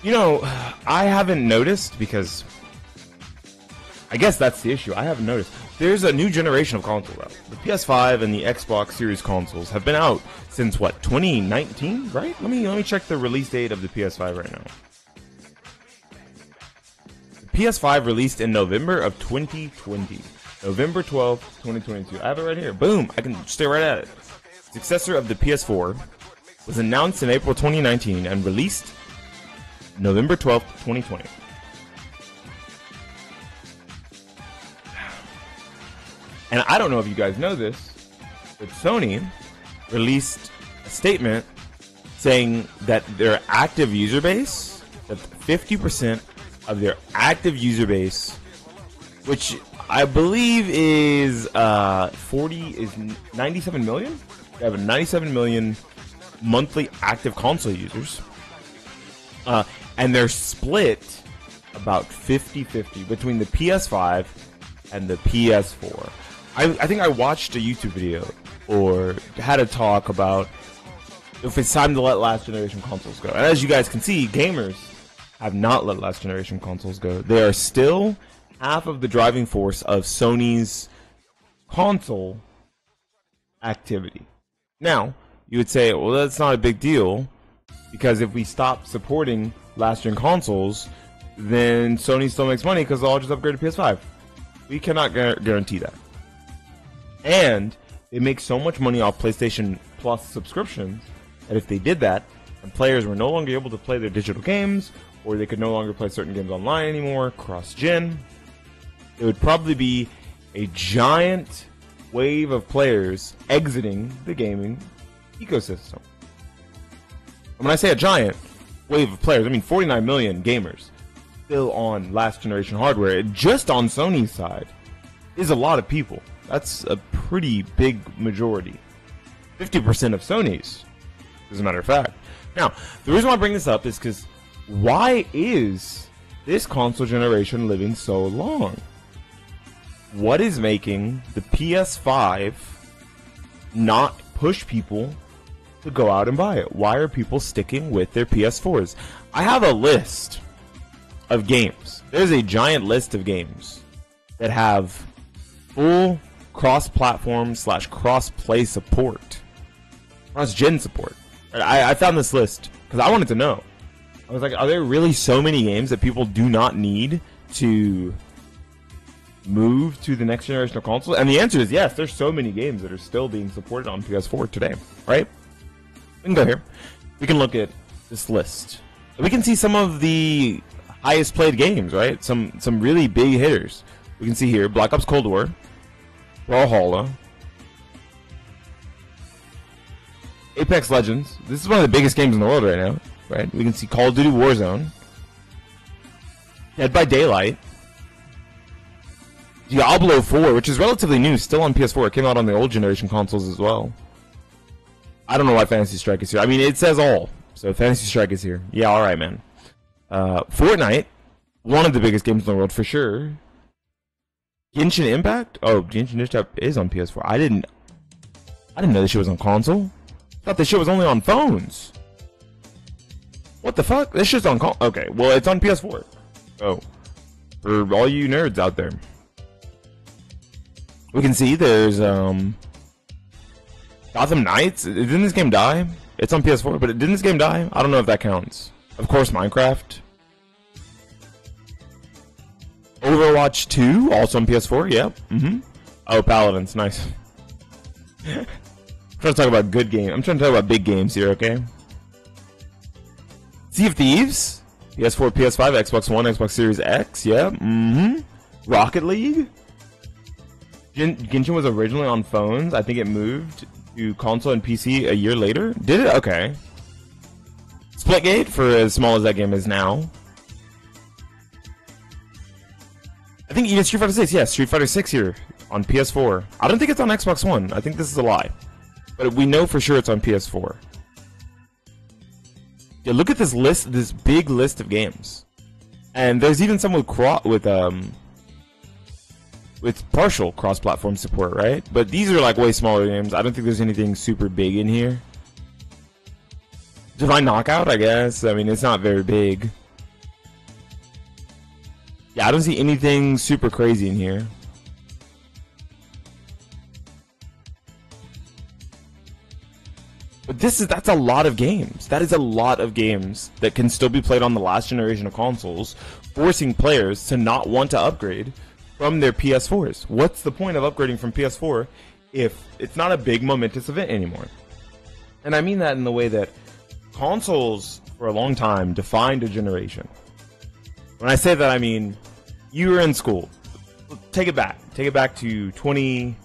You know, I haven't noticed because I guess that's the issue. I haven't noticed. There's a new generation of consoles out. The PS5 and the Xbox Series consoles have been out since what, 2019, right? Let me check the release date of the PS5 right now. The PS5 released in November of 2020. November 12th, 2022. I have it right here. Boom! I can stay right at it. Successor of the PS4 was announced in April 2019 and released November 12th, 2020. And I don't know if you guys know this, but Sony released a statement saying that their active user base, that 50% of their active user base, which I believe is 97 million? They have 97 million monthly active console users. And they're split about 50-50 between the PS5 and the PS4. I think I watched a YouTube video or had a talk about if it's time to let last generation consoles go. And as you guys can see, gamers have not let last generation consoles go. They are still half of the driving force of Sony's console activity. Now, you would say, well, that's not a big deal, because if we stop supporting last-gen consoles, then Sony still makes money because they'll all just upgrade to PS5. We cannot guarantee that. And they make so much money off PlayStation Plus subscriptions that if they did that, and players were no longer able to play their digital games, or they could no longer play certain games online anymore, cross-gen, it would probably be a giant wave of players exiting the gaming ecosystem. And when I say a giant wave of players, I mean 49 million gamers still on last generation hardware. Just on Sony's side is a lot of people. That's a pretty big majority. 50% of Sony's, as a matter of fact. Now, the reason why I bring this up is because why is this console generation living so long? What is making the PS5 not push people to go out and buy it? Why are people sticking with their PS4s? I have a list of games. There's a giant list of games that have full cross-platform / cross-play support, cross-gen support. I found this list because I wanted to know. I was like, are there really so many games that people do not need to move to the next generation of console? And the answer is yes. There's so many games that are still being supported on PS4 today, right? We can go here. We can look at this list. We can see some of the highest played games, right? Some really big hitters. We can see here Black Ops Cold War, Brawlhalla, Apex Legends. This is one of the biggest games in the world right now, right? We can see Call of Duty Warzone, Dead by Daylight, Diablo 4, which is relatively new, still on PS4. It came out on the old generation consoles as well. I don't know why Fantasy Strike is here. I mean, it says all. So Fantasy Strike is here. Yeah, alright, man. Fortnite, one of the biggest games in the world for sure. Genshin Impact? Oh, Genshin Impact is on PS4. I didn't know this shit was on console. I thought this shit was only on phones. What the fuck? This shit's on console. Okay, well, it's on PS4. Oh. For all you nerds out there. We can see there's, Gotham Knights. Didn't this game die? It's on PS4, but didn't this game die? I don't know if that counts. Of course, Minecraft. Overwatch 2, also on PS4, yep. Oh, Paladins, nice. I'm trying to talk about good games. I'm trying to talk about big games here, okay? Sea of Thieves, PS4, PS5, Xbox One, Xbox Series X, yep. Rocket League. Genshin was originally on phones. I think it moved to console and PC a year later. Did it? Okay. Splitgate, for as small as that game is now. I think even Street Fighter 6, yes, Street Fighter 6 here on PS4. I don't think it's on Xbox One. I think this is a lie. But we know for sure it's on PS4. Yeah, look at this list, this big list of games. And there's even some with partial cross-platform support, right? But these are like way smaller games. I don't think there's anything super big in here. Divine Knockout, I guess. I mean, it's not very big. Yeah, I don't see anything super crazy in here. But that's a lot of games. That is a lot of games that can still be played on the last generation of consoles, forcing players to not want to upgrade from their PS4s. What's the point of upgrading from PS4 if it's not a big momentous event anymore? And I mean that in the way that consoles for a long time defined a generation. When I say that, I mean you were in school. Take it back. Take it back to 20.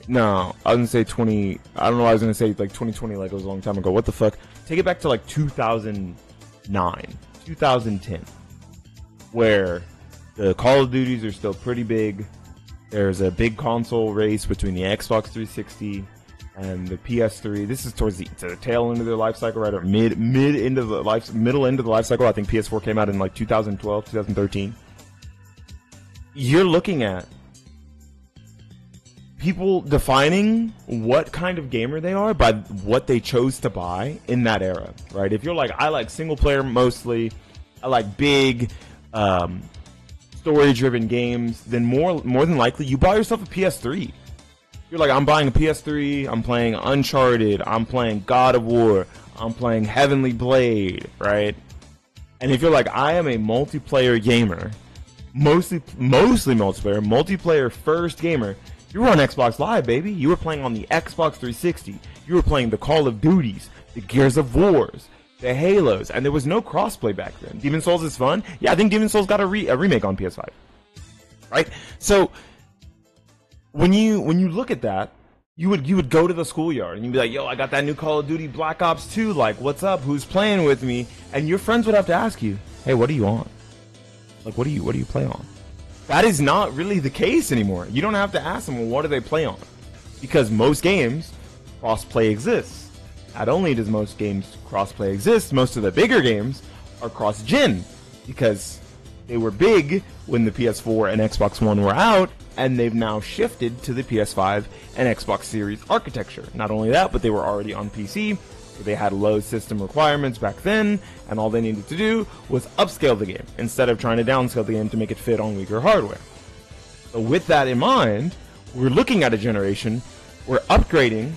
No, I was gonna say 20. I don't know why I was gonna say like 2020, like it was a long time ago. What the fuck? Take it back to like 2009, 2010, where the Call of Duties are still pretty big. There's a big console race between the Xbox 360 and the PS3. This is towards the tail end of their life cycle, right? Or middle end of the life cycle. I think PS4 came out in like 2012, 2013. You're looking at people defining what kind of gamer they are by what they chose to buy in that era, right? If you're like, I like single player mostly, I like big, story-driven games, then more than likely you buy yourself a PS3. You're like, I'm buying a PS3, I'm playing Uncharted, I'm playing God of War, I'm playing Heavenly Blade, right? And if you're like, I am a multiplayer gamer, mostly multiplayer first gamer, you were on Xbox Live, baby. You were playing on the Xbox 360. You were playing the Call of Duties, the Gears of Wars, the Halos, and there was no crossplay back then. Demon's Souls is fun. Yeah, I think Demon's Souls got a remake on PS5. Right? So when you look at that, you would go to the schoolyard and you'd be like, yo, I got that new Call of Duty Black Ops 2. Like, what's up? Who's playing with me? And your friends would have to ask you, hey, what are you on? Like, what do you play on? That is not really the case anymore. You don't have to ask them, well, what do they play on? Because most games, cross-play exists. Not only does most games cross-play exist, most of the bigger games are cross-gen. Because they were big when the PS4 and Xbox One were out, and they've now shifted to the PS5 and Xbox Series architecture. Not only that, but they were already on PC, so they had low system requirements back then, and all they needed to do was upscale the game, instead of trying to downscale the game to make it fit on weaker hardware. So with that in mind, we're looking at a generation where upgrading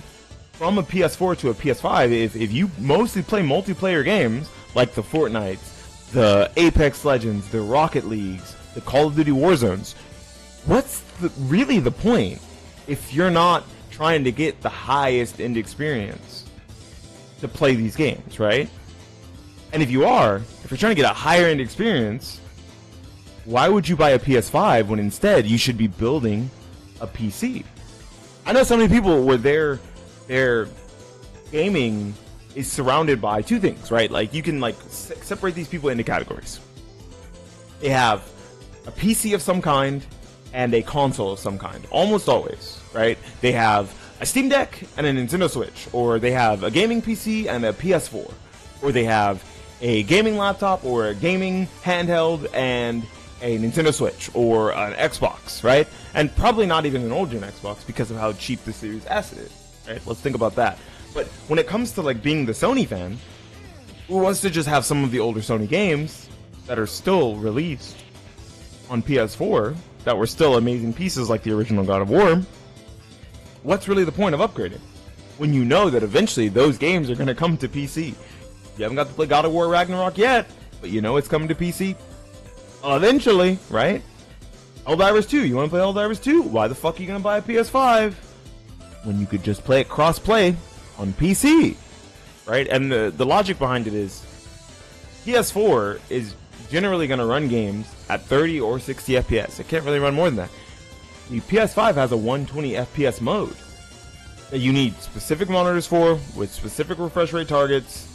from a PS4 to a PS5, if you mostly play multiplayer games, like the Fortnites, the Apex Legends, the Rocket Leagues, the Call of Duty Warzones, what's really the point if you're not trying to get the highest end experience to play these games, right? And if you're trying to get a higher end experience, why would you buy a PS5 when instead you should be building a PC? I know so many people where their gaming is surrounded by two things, right? Like, you can like separate these people into categories. They have a PC of some kind and a console of some kind, almost always, right? They have a Steam Deck and a Nintendo Switch, or they have a gaming PC and a PS4, or they have a gaming laptop or a gaming handheld and a Nintendo Switch or an Xbox, right? And probably not even an old-gen Xbox because of how cheap the Series S is, right? Let's think about that. But when it comes to like being the Sony fan, who wants to just have some of the older Sony games that are still released on PS4 that were still amazing pieces like the original God of War, what's really the point of upgrading when you know that eventually those games are going to come to PC? You haven't got to play God of War Ragnarok yet, but you know it's coming to PC eventually, right? Helldivers 2, you want to play Helldivers 2? Why the fuck are you going to buy a PS5 when you could just play it cross-play on PC, right? And the logic behind it is PS4 is generally going to run games at 30 or 60 FPS. It can't really run more than that. The PS5 has a 120 FPS mode that you need specific monitors for, with specific refresh rate targets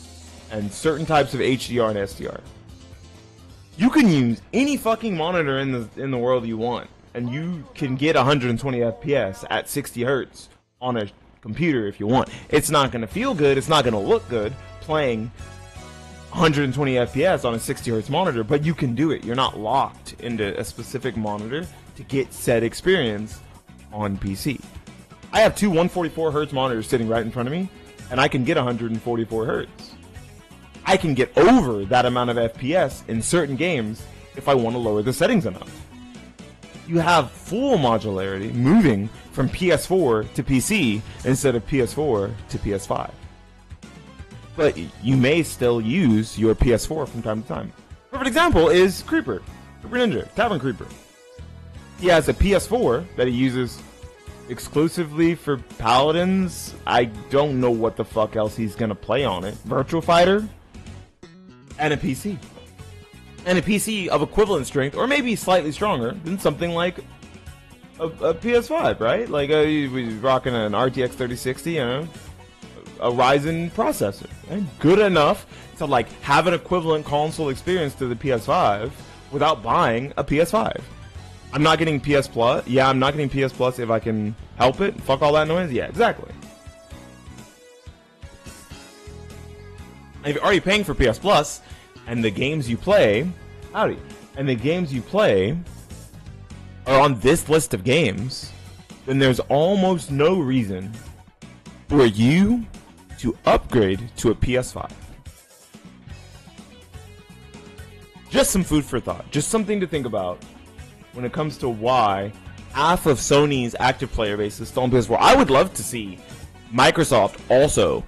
and certain types of HDR and SDR. You can use any fucking monitor in the world you want, and you can get 120 FPS at 60 Hertz on a computer if you want. It's not going to feel good, it's not going to look good playing 120 FPS on a 60 Hertz monitor, but you can do it. You're not locked into a specific monitor to get said experience on PC. I have two 144 Hertz monitors sitting right in front of me, and I can get 144 Hertz. I can get over that amount of FPS in certain games if I want to lower the settings enough. You have full modularity moving from PS4 to PC instead of PS4 to PS5. But you may still use your PS4 from time to time. Perfect example is Creeper Ninja, Tavern Creeper. He has a PS4 that he uses exclusively for Paladins. I don't know what the fuck else he's gonna play on it. Virtual Fighter, and a PC. And a PC of equivalent strength, or maybe slightly stronger, than something like a PS5, right? Like, he's rocking an RTX 3060, you know, a Ryzen processor, right? Good enough to, like, have an equivalent console experience to the PS5 without buying a PS5. I'm not getting PS Plus. Yeah, I'm not getting PS Plus if I can help it. Fuck all that noise. Yeah, exactly. If you're already paying for PS Plus, and the games you play, and the games you play are on this list of games, then there's almost no reason for you to upgrade to a PS5. Just some food for thought. Just something to think about when it comes to why half of Sony's active player base is still on PS4. I would love to see Microsoft also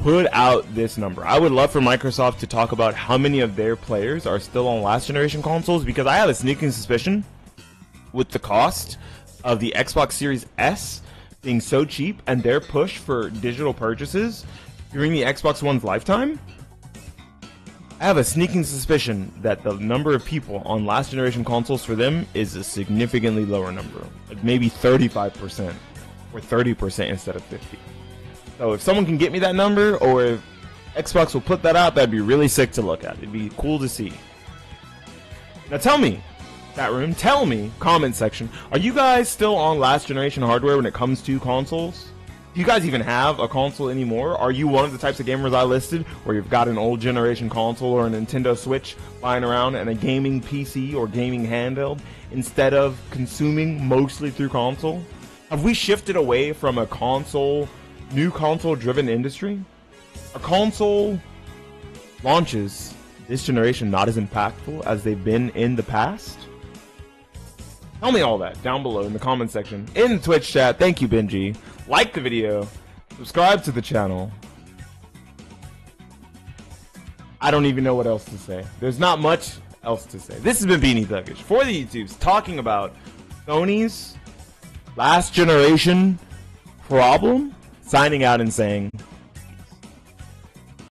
put out this number. I would love for Microsoft to talk about how many of their players are still on last generation consoles, because I have a sneaking suspicion with the cost of the Xbox Series S being so cheap and their push for digital purchases during the Xbox One's lifetime, I have a sneaking suspicion that the number of people on last generation consoles for them is a significantly lower number, like maybe 35% or 30% instead of 50%. So if someone can get me that number, or if Xbox will put that out, that'd be really sick to look at. It'd be cool to see. Now tell me, chat room, tell me, comment section, are you guys still on last generation hardware when it comes to consoles? Do you guys even have a console anymore? Are you one of the types of gamers I listed where you've got an old generation console or a Nintendo Switch lying around and a gaming PC or gaming handheld instead of consuming mostly through console? Have we shifted away from a new console driven industry? Are console launches this generation not as impactful as they've been in the past? Tell me all that down below in the comment section, in the Twitch chat. Thank you, Benji. Like the video, subscribe to the channel. I don't even know what else to say. There's not much else to say. This has been Beanie Thuggish for the YouTubes, talking about Sony's last generation problem, signing out and saying